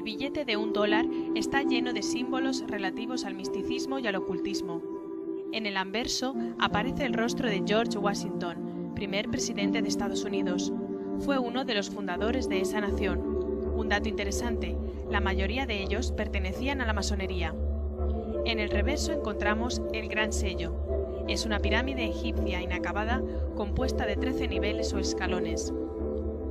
billete de $1 está lleno de símbolos relativos al misticismo y al ocultismo. En el anverso aparece el rostro de George Washington, primer presidente de Estados Unidos. Fue uno de los fundadores de esa nación. Un dato interesante, la mayoría de ellos pertenecían a la masonería. En el reverso encontramos el Gran Sello. Es una pirámide egipcia inacabada compuesta de 13 niveles o escalones.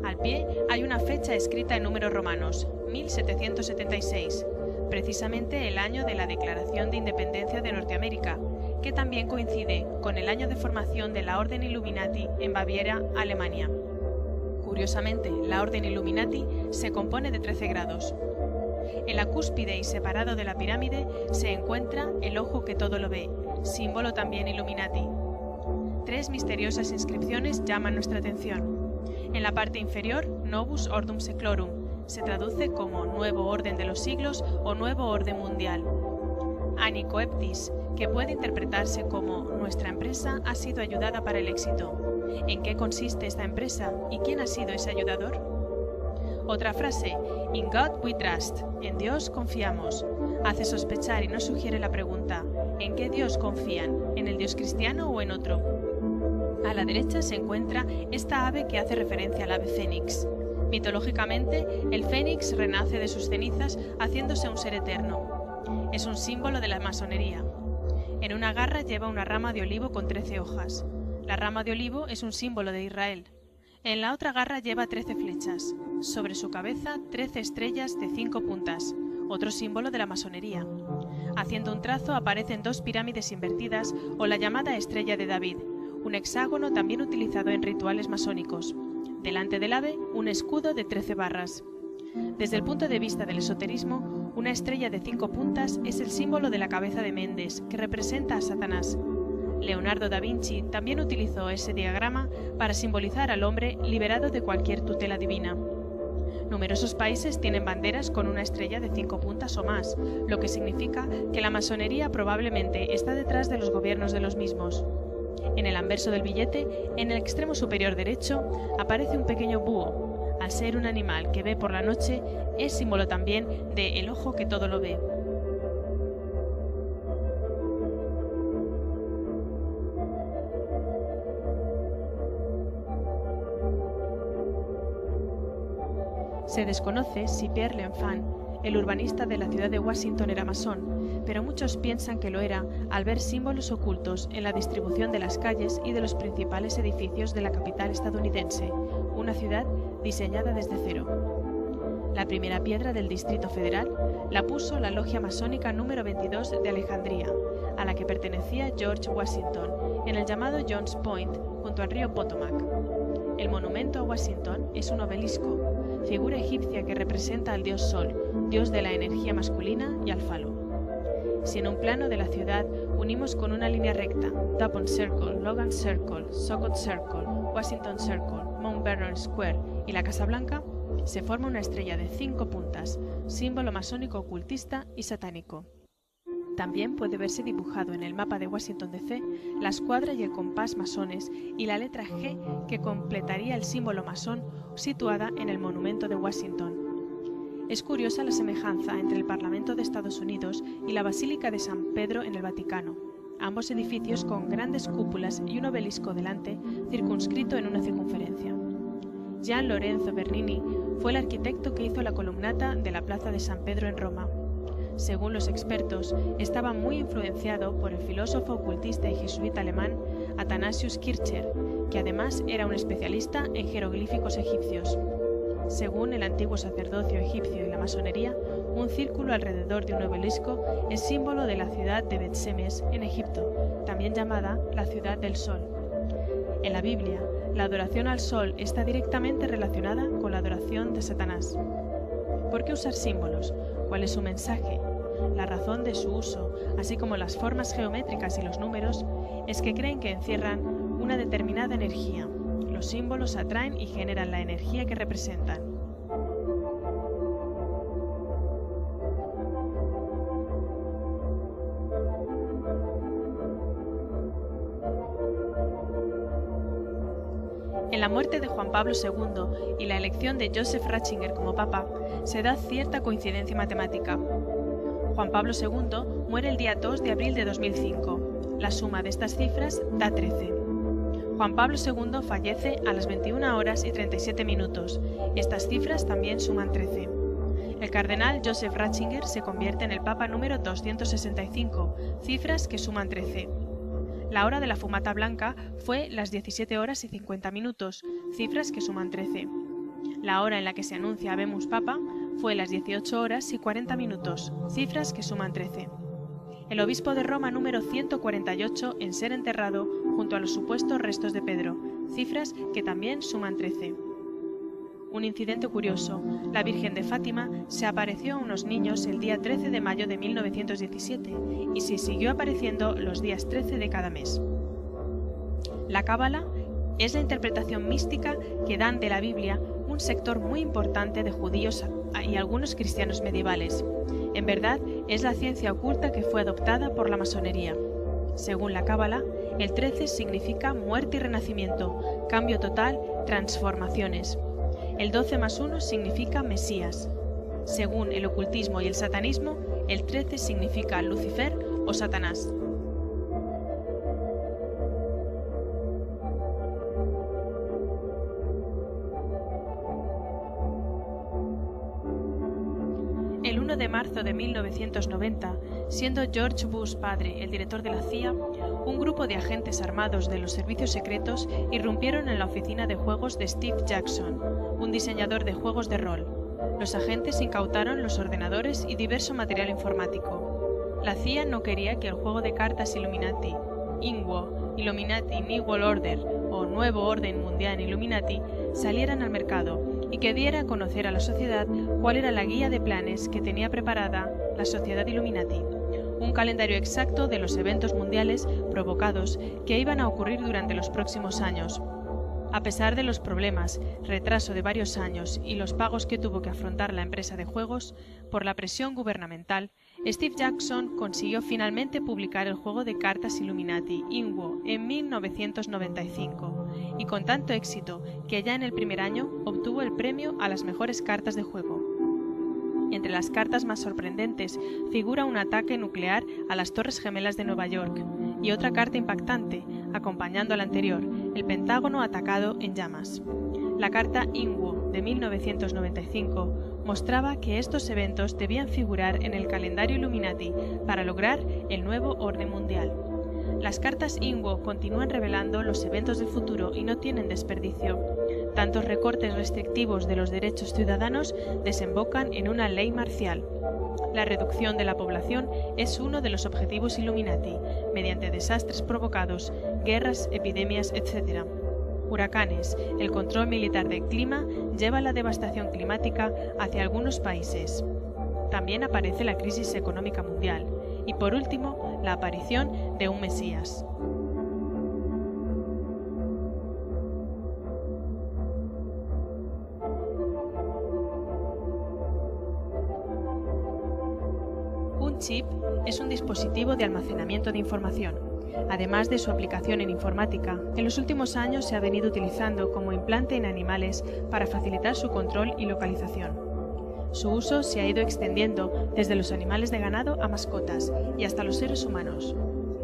Al pie hay una fecha escrita en números romanos, 1776, precisamente el año de la Declaración de Independencia de Norteamérica, que también coincide con el año de formación de la Orden Illuminati en Baviera, Alemania. Curiosamente, la Orden Illuminati se compone de 13 grados. En la cúspide y separado de la pirámide se encuentra el ojo que todo lo ve, símbolo también Illuminati. 3 misteriosas inscripciones llaman nuestra atención. En la parte inferior, Novus Ordum Seclorum, se traduce como Nuevo Orden de los Siglos o Nuevo Orden Mundial. Anicoeptis, que puede interpretarse como Nuestra empresa ha sido ayudada para el éxito. ¿En qué consiste esta empresa y quién ha sido ese ayudador? Otra frase, In God we trust, en Dios confiamos, hace sospechar y nos sugiere la pregunta, ¿en qué Dios confían? ¿En el Dios cristiano o en otro? A la derecha se encuentra esta ave que hace referencia al ave fénix. Mitológicamente, el fénix renace de sus cenizas haciéndose un ser eterno. Es un símbolo de la masonería. En una garra lleva una rama de olivo con 13 hojas. La rama de olivo es un símbolo de Israel. En la otra garra lleva 13 flechas. Sobre su cabeza, 13 estrellas de 5 puntas, otro símbolo de la masonería. Haciendo un trazo aparecen 2 pirámides invertidas o la llamada estrella de David, un hexágono también utilizado en rituales masónicos. Delante del ave, un escudo de 13 barras. Desde el punto de vista del esoterismo, una estrella de 5 puntas es el símbolo de la cabeza de Mendes, que representa a Satanás. Leonardo da Vinci también utilizó ese diagrama para simbolizar al hombre liberado de cualquier tutela divina. Numerosos países tienen banderas con una estrella de 5 puntas o más, lo que significa que la masonería probablemente está detrás de los gobiernos de los mismos. En el anverso del billete, en el extremo superior derecho, aparece un pequeño búho. Al ser un animal que ve por la noche, es símbolo también de el ojo que todo lo ve. Se desconoce si Pierre L'Enfant, el urbanista de la ciudad de Washington, era masón, pero muchos piensan que lo era al ver símbolos ocultos en la distribución de las calles y de los principales edificios de la capital estadounidense, una ciudad diseñada desde cero. La primera piedra del Distrito Federal la puso la logia masónica número 22 de Alejandría, a la que pertenecía George Washington, en el llamado John's Point, junto al río Potomac. El monumento a Washington es un obelisco, figura egipcia que representa al dios Sol, dios de la energía masculina, y al falo. Si en un plano de la ciudad unimos con una línea recta Dupont Circle, Logan Circle, Socot Circle, Washington Circle, Mount Vernon Square y la Casa Blanca, se forma una estrella de 5 puntas, símbolo masónico ocultista y satánico. También puede verse dibujado en el mapa de Washington DC la escuadra y el compás masones y la letra G que completaría el símbolo masón situada en el monumento de Washington. Es curiosa la semejanza entre el Parlamento de Estados Unidos y la Basílica de San Pedro en el Vaticano, ambos edificios con grandes cúpulas y un obelisco delante circunscrito en una circunferencia. Gian Lorenzo Bernini fue el arquitecto que hizo la columnata de la Plaza de San Pedro en Roma. Según los expertos, estaba muy influenciado por el filósofo ocultista y jesuita alemán Athanasius Kircher, que además era un especialista en jeroglíficos egipcios. Según el antiguo sacerdocio egipcio y la masonería, un círculo alrededor de un obelisco es símbolo de la ciudad de Bet-Semes en Egipto, también llamada la ciudad del sol. En la Biblia, la adoración al sol está directamente relacionada con la adoración de Satanás. ¿Por qué usar símbolos? ¿Cuál es su mensaje? La razón de su uso, así como las formas geométricas y los números, es que creen que encierran una determinada energía. Los símbolos atraen y generan la energía que representan. En la muerte de Juan Pablo II y la elección de Joseph Ratzinger como papa, se da cierta coincidencia matemática. Juan Pablo II muere el día 2 de abril de 2005. La suma de estas cifras da 13. Juan Pablo II fallece a las 21 horas y 37 minutos. Estas cifras también suman 13. El cardenal Joseph Ratzinger se convierte en el papa número 265, cifras que suman 13. La hora de la fumata blanca fue las 17 horas y 50 minutos, cifras que suman 13. La hora en la que se anuncia Habemus Papa fue las 18 horas y 40 minutos, cifras que suman 13. El obispo de Roma número 148 en ser enterrado junto a los supuestos restos de Pedro, cifras que también suman 13. Un incidente curioso: la Virgen de Fátima se apareció a unos niños el día 13 de mayo de 1917 y se siguió apareciendo los días 13 de cada mes. La Cábala es la interpretación mística que dan de la Biblia un sector muy importante de judíos y algunos cristianos medievales. En verdad, es la ciencia oculta que fue adoptada por la masonería. Según la Cábala, el 13 significa muerte y renacimiento, cambio total, transformaciones. El 12 más 1 significa Mesías. Según el ocultismo y el satanismo, el 13 significa Lucifer o Satanás. El 1 de marzo de 1990, siendo George Bush padre el director de la CIA, un grupo de agentes armados de los servicios secretos irrumpieron en la oficina de juegos de Steve Jackson, un diseñador de juegos de rol. Los agentes incautaron los ordenadores y diverso material informático. La CIA no quería que el juego de cartas Illuminati, INWO, Illuminati New World Order o Nuevo Orden Mundial Illuminati salieran al mercado y que diera a conocer a la sociedad cuál era la guía de planes que tenía preparada la Sociedad Illuminati, un calendario exacto de los eventos mundiales provocados que iban a ocurrir durante los próximos años. A pesar de los problemas, retraso de varios años y los pagos que tuvo que afrontar la empresa de juegos, por la presión gubernamental, Steve Jackson consiguió finalmente publicar el juego de cartas Illuminati, INWO, en 1995, y con tanto éxito que ya en el primer año obtuvo el premio a las mejores cartas de juego. Entre las cartas más sorprendentes figura un ataque nuclear a las Torres Gemelas de Nueva York y otra carta impactante, acompañando a la anterior, el Pentágono atacado en llamas. La carta INWO de 1995 mostraba que estos eventos debían figurar en el calendario Illuminati para lograr el nuevo orden mundial. Las cartas INWO continúan revelando los eventos del futuro y no tienen desperdicio. Tantos recortes restrictivos de los derechos ciudadanos desembocan en una ley marcial. La reducción de la población es uno de los objetivos Illuminati, mediante desastres provocados, guerras, epidemias, etc. Huracanes, el control militar del clima lleva la devastación climática hacia algunos países. También aparece la crisis económica mundial y, por último, la aparición de un Mesías. Un chip es un dispositivo de almacenamiento de información. Además de su aplicación en informática, en los últimos años se ha venido utilizando como implante en animales para facilitar su control y localización. Su uso se ha ido extendiendo desde los animales de ganado a mascotas y hasta los seres humanos.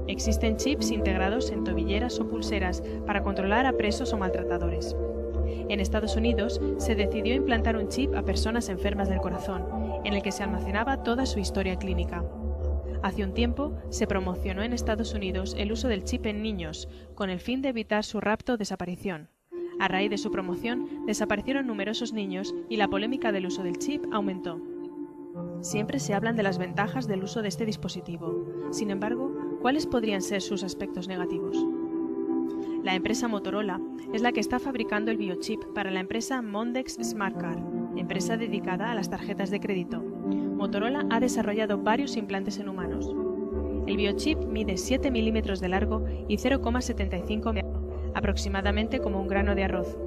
Existen chips integrados en tobilleras o pulseras para controlar a presos o maltratadores. En Estados Unidos se decidió implantar un chip a personas enfermas del corazón, en el que se almacenaba toda su historia clínica. Hace un tiempo se promocionó en Estados Unidos el uso del chip en niños, con el fin de evitar su rapto o desaparición. A raíz de su promoción, desaparecieron numerosos niños y la polémica del uso del chip aumentó. Siempre se hablan de las ventajas del uso de este dispositivo. Sin embargo, ¿cuáles podrían ser sus aspectos negativos? La empresa Motorola es la que está fabricando el biochip para la empresa Mondex SmartCard, empresa dedicada a las tarjetas de crédito. Motorola ha desarrollado varios implantes en humanos. El biochip mide 7 milímetros de largo y 0,75 de alto, aproximadamente como un grano de arroz.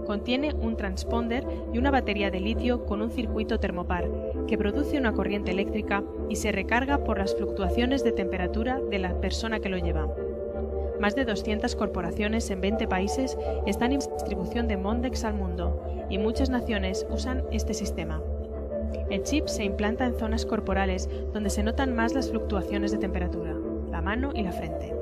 Contiene un transponder y una batería de litio con un circuito termopar, que produce una corriente eléctrica y se recarga por las fluctuaciones de temperatura de la persona que lo lleva. Más de 200 corporaciones en 20 países están en distribución de Mondex al mundo y muchas naciones usan este sistema. El chip se implanta en zonas corporales donde se notan más las fluctuaciones de temperatura, la mano y la frente.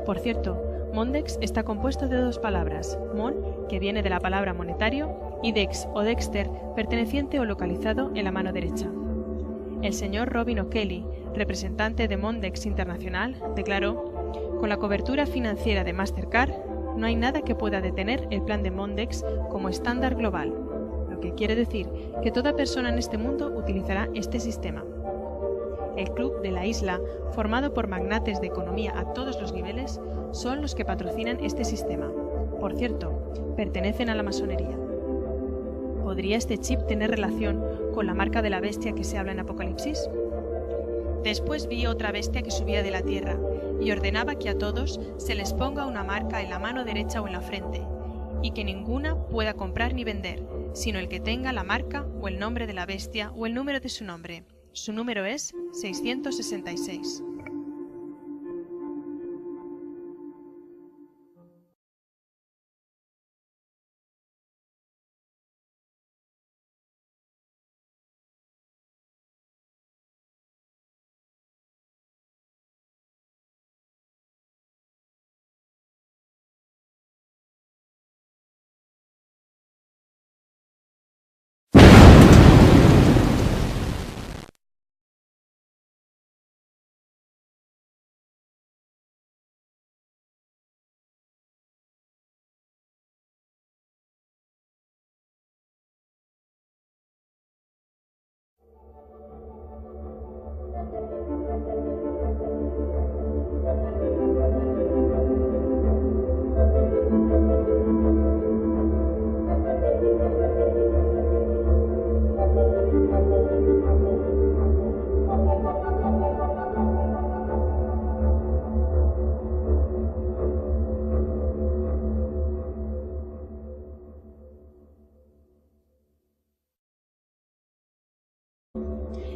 Por cierto, Mondex está compuesto de dos palabras, mon, que viene de la palabra monetario, y dex o dexter, perteneciente o localizado en la mano derecha. El señor Robin O'Kelly, representante de Mondex Internacional, declaró: "Con la cobertura financiera de Mastercard, no hay nada que pueda detener el plan de Mondex como estándar global", lo que quiere decir que toda persona en este mundo utilizará este sistema. El Club de la Isla, formado por magnates de economía a todos los niveles, son los que patrocinan este sistema. Por cierto, pertenecen a la masonería. ¿Podría este chip tener relación con la marca de la bestia que se habla en Apocalipsis? Después vi otra bestia que subía de la tierra y ordenaba que a todos se les ponga una marca en la mano derecha o en la frente, y que ninguna pueda comprar ni vender, sino el que tenga la marca o el nombre de la bestia o el número de su nombre. Su número es 666.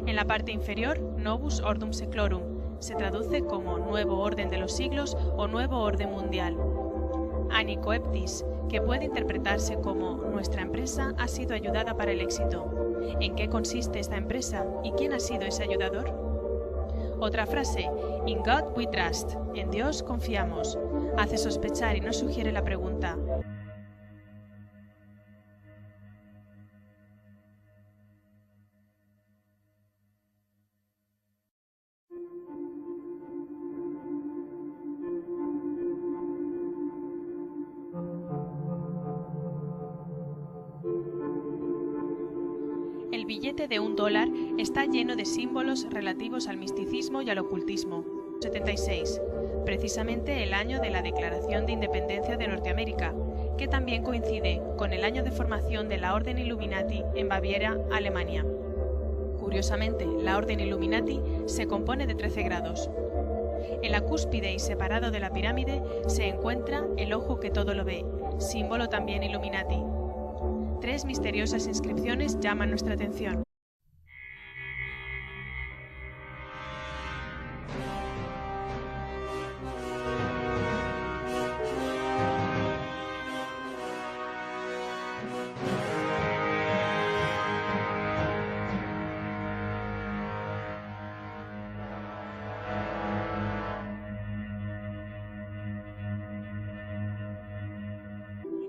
En la parte inferior, Novus Ordum Seclorum, se traduce como Nuevo Orden de los Siglos o Nuevo Orden Mundial. Anicoeptis, que puede interpretarse como Nuestra empresa ha sido ayudada para el éxito. ¿En qué consiste esta empresa y quién ha sido ese ayudador? Otra frase, In God we trust, en Dios confiamos, hace sospechar y nos sugiere la pregunta: el billete de $1 está lleno de símbolos relativos al misticismo y al ocultismo. 76, precisamente el año de la Declaración de Independencia de Norteamérica, que también coincide con el año de formación de la Orden Illuminati en Baviera, Alemania. Curiosamente, la Orden Illuminati se compone de 13 grados. En la cúspide y separado de la pirámide se encuentra el ojo que todo lo ve, símbolo también Illuminati. 3 misteriosas inscripciones llaman nuestra atención.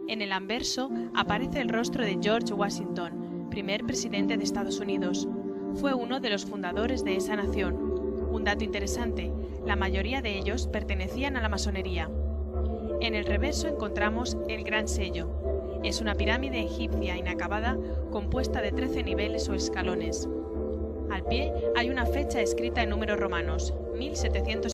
En el anverso aparece el rostro de George Washington, primer presidente de Estados Unidos. Fue uno de los fundadores de esa nación. Un dato interesante, la mayoría de ellos pertenecían a la masonería. En el reverso encontramos el Gran Sello. Es una pirámide egipcia inacabada compuesta de 13 niveles o escalones. Al pie hay una fecha escrita en números romanos, 1700.